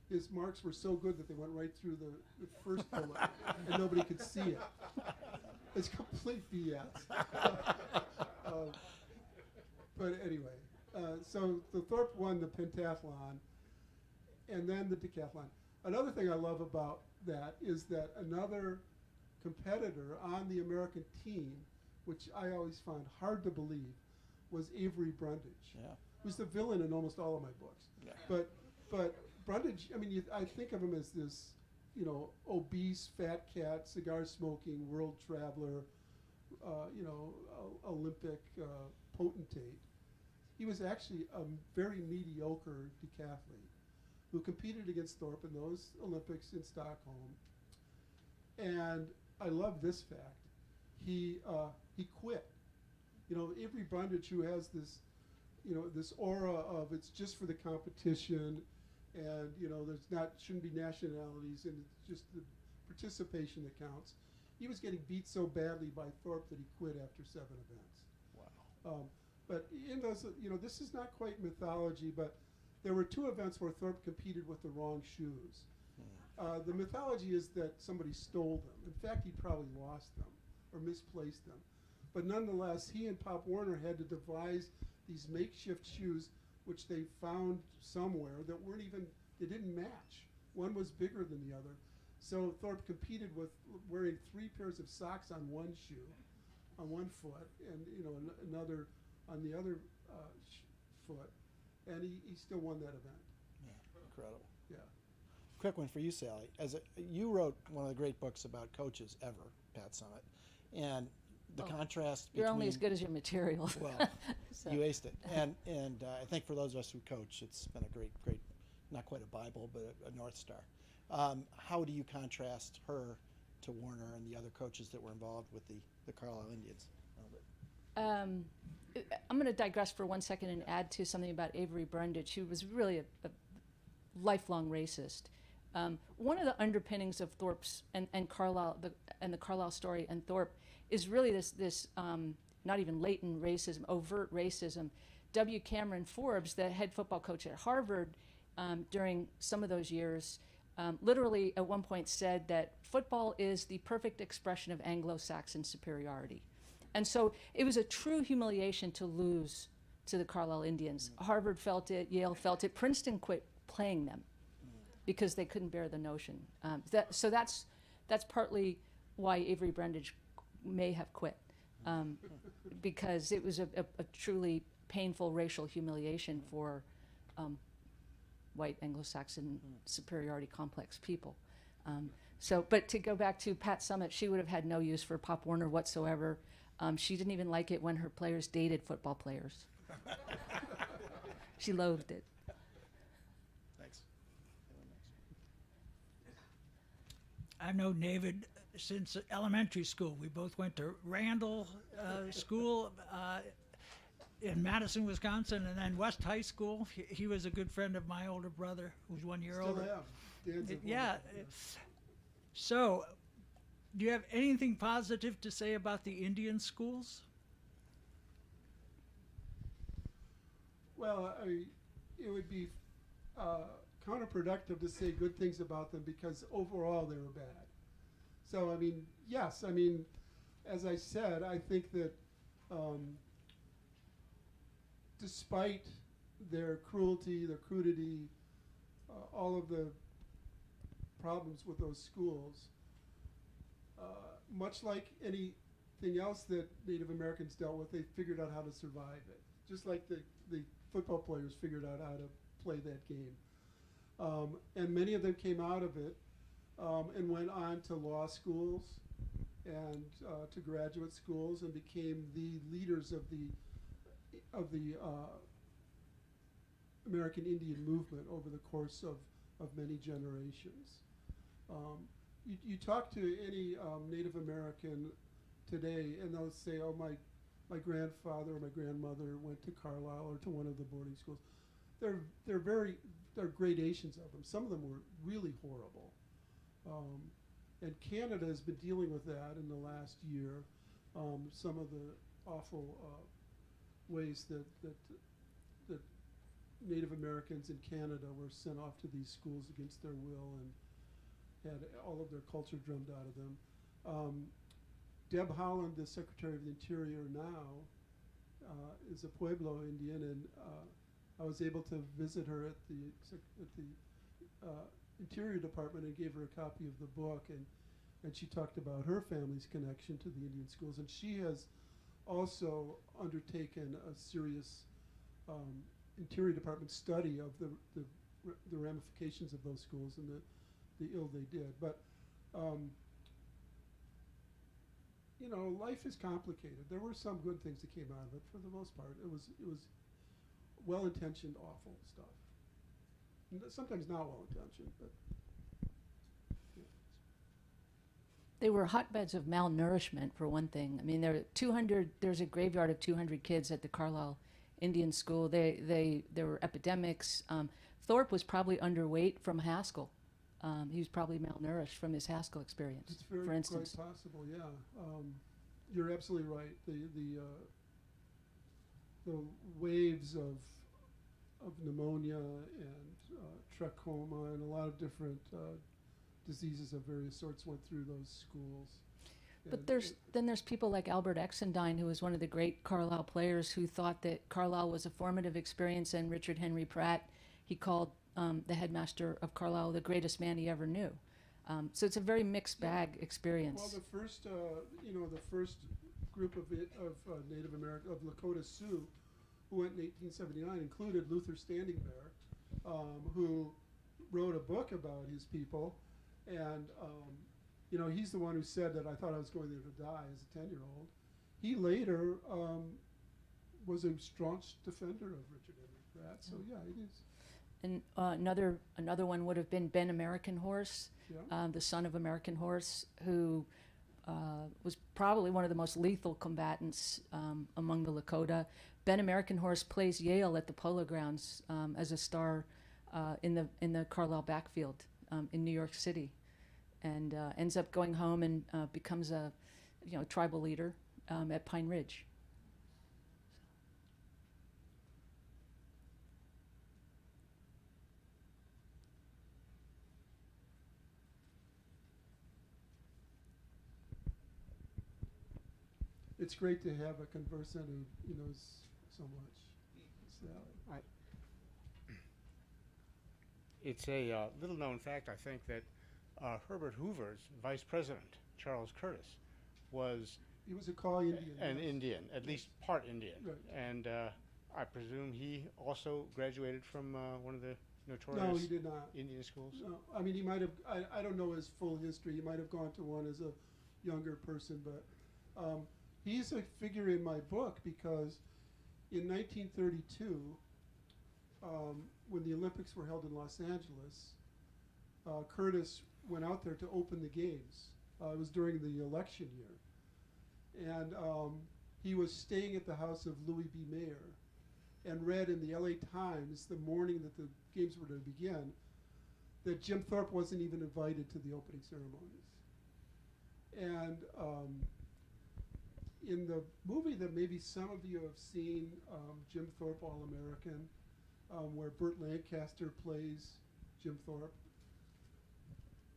his marks were so good that they went right through the first bullet and nobody could see it. It's complete BS. But anyway, so the Thorpe won the pentathlon and then the decathlon. Another thing I love about that is that another competitor on the American team, which I always found hard to believe, was Avery Brundage, Yeah. who's the villain in almost all of my books. Yeah. But Brundage, I mean, I think of him as this, obese, fat cat, cigar smoking, world traveler, Olympic potentate. He was actually a very mediocre decathlete who competed against Thorpe in those Olympics in Stockholm. And I love this fact. He quit. Avery Brundage, who has this, this aura of it's just for the competition, and shouldn't be nationalities, and it's just the participation that counts. He was getting beat so badly by Thorpe that he quit after 7 events. Wow. But in those, this is not quite mythology, but there were 2 events where Thorpe competed with the wrong shoes. The mythology is that somebody stole them. In fact, he probably lost them or misplaced them. But nonetheless, he and Pop Warner had to devise these makeshift shoes, which they found somewhere that they didn't match. One was bigger than the other. So Thorpe competed with wearing 3 pairs of socks on one shoe, on one foot, and another on the other foot, and he still won that event. Yeah. Incredible. Yeah. Quick one for you, Sally. You wrote one of the great books about coaches ever, Pat Summitt, and the contrast You're only as between- good as your material. Well, So- you aced it, and I think for those of us who coach, it's been a great, not quite a Bible, but a North Star. How do you contrast her to Warner and the other coaches that were involved with the Carlisle Indians? I'm going to digress for 1 second and add to something about Avery Brundage, who was really a lifelong racist. One of the underpinnings of Thorpe's and Carlisle the Carlisle story and Thorpe is really this not even latent racism, overt racism. W. Cameron Forbes, the head football coach at Harvard during some of those years, literally at one point said that football is the perfect expression of Anglo-Saxon superiority. And so it was a true humiliation to lose to the Carlisle Indians. Harvard felt it, Yale felt it, Princeton quit playing them because they couldn't bear the notion. So that's partly why Avery Brundage may have quit, because it was a truly painful racial humiliation for white Anglo-Saxon superiority complex people. But to go back to Pat Summitt, she would have had no use for Pop Warner whatsoever. She didn't even like it when her players dated football players. She loathed it. Thanks. I've known David since elementary school. We both went to Randall School in Madison, Wisconsin, and then West High School. He was a good friend of my older brother, who's 1 year Still older. have. Dan's a Yeah. wonderful- So, do you have anything positive to say about the Indian schools? Well, it would be counterproductive to say good things about them because overall they were bad. So, yes, as I said, I think that despite their cruelty, their crudity, all of the problems with those schools, much like anything else that Native Americans dealt with, they figured out how to survive it. Just like the football players figured out how to play that game. And many of them came out of it and went on to law schools and to graduate schools and became the leaders of the American Indian movement over the course of many generations. you talk to any Native American today, and they'll say, "Oh, my grandfather or my grandmother went to Carlisle or to one of the boarding schools." There are gradations of them. Some of them were really horrible, and Canada has been dealing with that in the last year. Some of the awful ways that Native Americans in Canada were sent off to these schools against their will and had all of their culture drummed out of them. Deb Haaland, the Secretary of the Interior now, is a Pueblo Indian, and I was able to visit her at the Interior Department and gave her a copy of the book, and she talked about her family's connection to the Indian schools, and she has also undertaken a serious Interior Department study of the ramifications of those schools and the ill they did. But you know, life is complicated. There were some good things that came out of it. For the most part, it was well-intentioned, awful stuff. And sometimes not well-intentioned, but yeah. They were hotbeds of malnourishment, for one thing. I mean, there's a graveyard of 200 kids at the Carlisle Indian School. There were epidemics. Thorpe was probably underweight from Haskell. He was probably malnourished from his Haskell experience, It's very for instance. quite possible, yeah. You're absolutely right. The waves of pneumonia and trachoma and a lot of different diseases of various sorts went through those schools. But And then there's people like Albert Exendine, who was one of the great Carlisle players, who thought that Carlisle was a formative experience, and Richard Henry Pratt, he called the headmaster of Carlisle the greatest man he ever knew. So it's a very mixed bag experience. well, the first group of Native American, of Lakota Sioux, who went in 1879, included Luther Standing Bear, who wrote a book about his people, and you know, he's the one who said that I thought I was going there to die as a 10-year-old. He later was a staunch defender of Richard Henry Pratt. So yeah, it is. And another one would have been Ben American Horse, Yeah. the son of American Horse, who was probably one of the most lethal combatants among the Lakota. Ben American Horse plays Yale at the Polo Grounds as a star in the Carlisle backfield in New York City, and ends up going home and becomes a tribal leader at Pine Ridge. It's great to have a conversant who knows so much. Sally. It's a little known fact, I think, that Herbert Hoover's vice president, Charles Curtis, was He was a Kaw Indian. an yes. Indian, at least part Indian. Right. And I presume he also graduated from one of the No, notorious he did not. Indian schools. No, I mean, he might have, I don't know his full history. He might have gone to one as a younger person, but he's a figure in my book because in 1932, when the Olympics were held in Los Angeles, Curtis went out there to open the games. It was during the election year. And he was staying at the house of Louis B. Mayer and read in the LA Times the morning that the games were to begin that Jim Thorpe wasn't even invited to the opening ceremonies. And in the movie that maybe some of you have seen, Jim Thorpe All-American, where Burt Lancaster plays Jim Thorpe,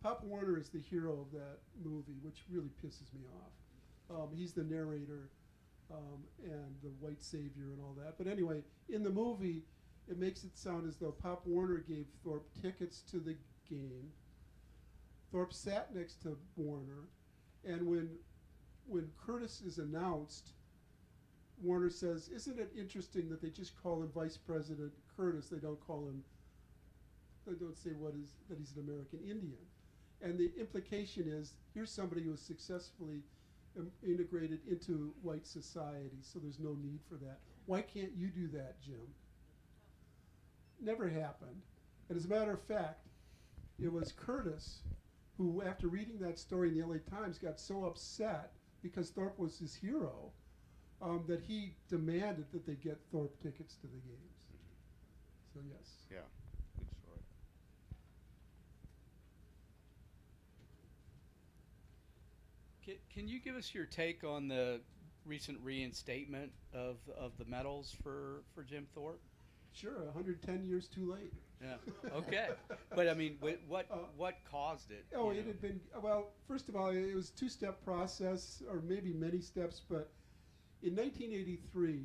Pop Warner is the hero of that movie, which really pisses me off. He's the narrator and the white savior and all that. But anyway, in the movie, it makes it sound as though Pop Warner gave Thorpe tickets to the game. Thorpe sat next to Warner, and when Curtis is announced, Warner says, "Isn't it interesting that they just call him Vice President Curtis? They don't call him. They don't say that he's an American Indian." And the implication is, here's somebody who was successfully integrated into white society, so there's no need for that. Why can't you do that, Jim? Never happened. And as a matter of fact, it was Curtis who, after reading that story in the LA Times, got so upset because Thorpe was his hero that he demanded that they get Thorpe tickets to the games. So yes. Yeah, good story. Can you give us your take on the recent reinstatement of the medals for Jim Thorpe? Sure, 110 years too late. Yeah. Okay. But I mean, what caused it? Oh, you it know? had been, well, first of all, it was a two-step process, or maybe many steps, but in 1983,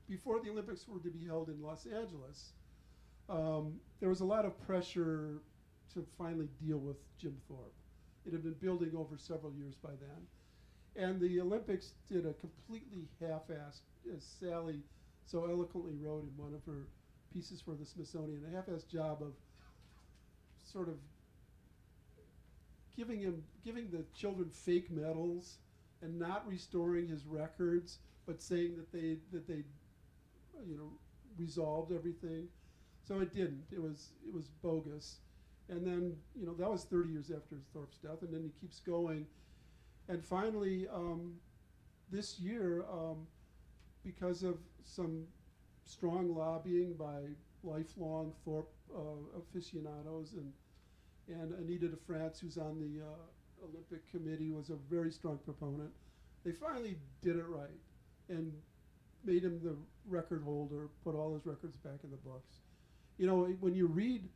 before the Olympics were to be held in Los Angeles, there was a lot of pressure to finally deal with Jim Thorpe. It had been building over several years by then. And the Olympics did a completely half-assed, as Sally so eloquently wrote in one of her pieces for the Smithsonian, a half-assed job of sort of giving the children fake medals and not restoring his records, but saying that they resolved everything. So it didn't. It was bogus. And then, that was 30 years after Thorpe's death, and then he keeps going. And finally, this year, because of some strong lobbying by lifelong Thorpe aficionados, and Anita de France, who's on the Olympic Committee, was a very strong proponent, they finally did it right and made him the record holder, put all his records back in the books. When you read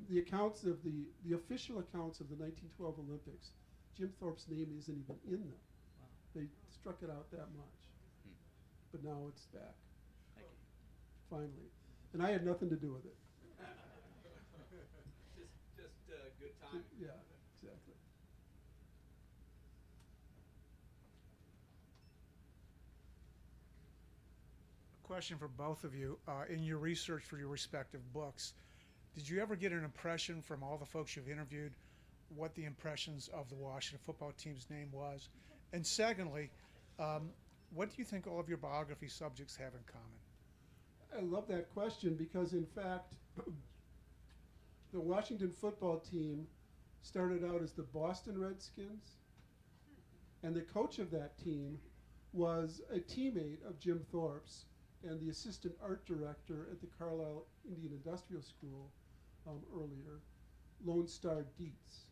the accounts of the official accounts of the 1912 Olympics, Jim Thorpe's name isn't even in them. Wow. They struck it out that much. But now it's back. Thank you. Finally. And I had nothing to do with it. Just good time. Yeah, exactly. Question for both of you. In your research for your respective books, did you ever get an impression from all the folks you've interviewed what the impressions of the Washington football team's name was? And secondly, what do you think all of your biography subjects have in common? I love that question because, in fact, the Washington football team started out as the Boston Redskins, and the coach of that team was a teammate of Jim Thorpe's and the assistant art director at the Carlisle Indian Industrial School earlier, Lone Star Dietz.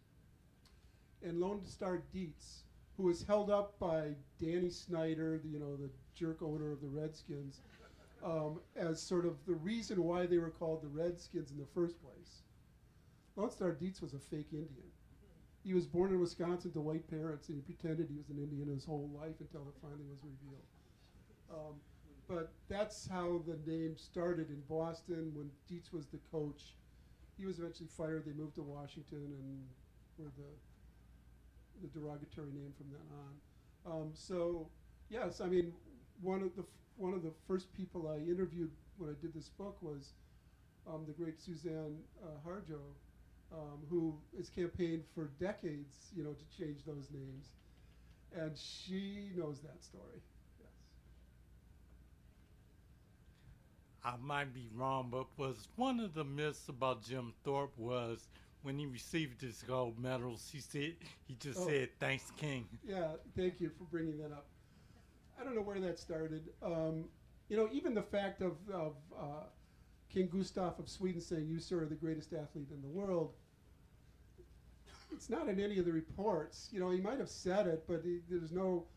And Lone Star Dietz, who was held up by Danny Snyder, the jerk owner of the Redskins, as sort of the reason why they were called the Redskins in the first place. Lone Star Dietz was a fake Indian. He was born in Wisconsin to white parents, and he pretended he was an Indian his whole life until it finally was revealed. But that's how the name started in Boston when Dietz was the coach. He was eventually fired. They moved to Washington and were the derogatory name from then on. So yes, I mean, one of the first people I interviewed when I did this book was the great Suzanne Harjo, who has campaigned for decades, to change those names, and she knows that story. Yes. I might be wrong, but was one of the myths about Jim Thorpe was when he received his gold medals, he just said, "Thanks, King." Yeah, thank you for bringing that up. I don't know where that started. Even the fact of King Gustav of Sweden saying, "You, sir, are the greatest athlete in the world," it's not in any of the reports. He might have said it, but there's no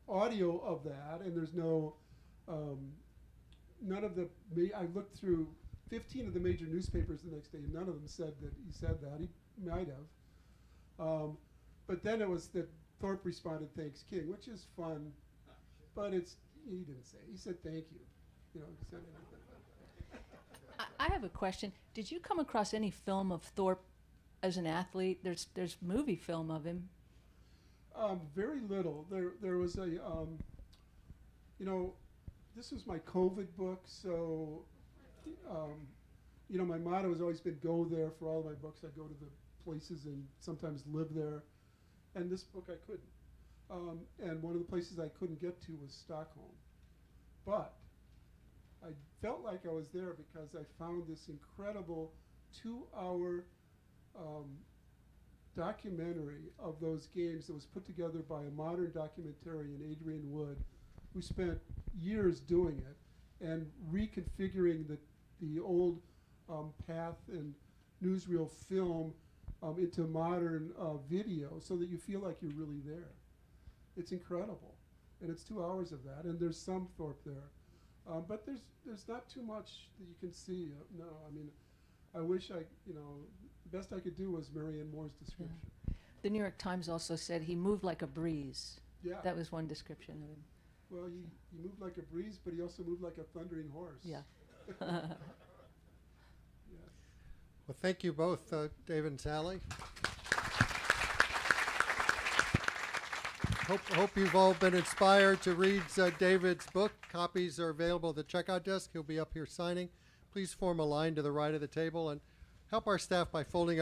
audio of that, and there's no none of the. I looked through 15 of the major newspapers the next day, and none of them said that he said that. He might have. But then it was that Thorpe responded, "Thanks, King," which is fun, but he didn't say. He said, "Thank you." He said anything. I have a question. Did you come across any film of Thorpe as an athlete? There's movie film of him. Very little. There was a, this was my COVID book, so, my motto has always been go there for all of my books. I go to the places and sometimes live there. And this book I couldn't. And one of the places I couldn't get to was Stockholm. But I felt like I was there because I found this incredible 2-hour documentary of those games that was put together by a modern documentarian, Adrian Wood, who spent years doing it and reconfiguring the old Path and newsreel film into modern video so that you feel like you're really there. It's incredible. And it's 2 hours of that, and there's some Thorpe there. But there's not too much that you can see. No, I mean, I wish the best I could do was Marianne Moore's description. The New York Times also said he moved like a breeze. Yeah. That was one description of him. Well, he moved like a breeze, but he also moved like a thundering horse. Yeah. Yes. Well, thank you both, David and Sally. Hope you've all been inspired to read David's book. Copies are available at the checkout desk. He'll be up here signing. Please form a line to the right of the table and help our staff by folding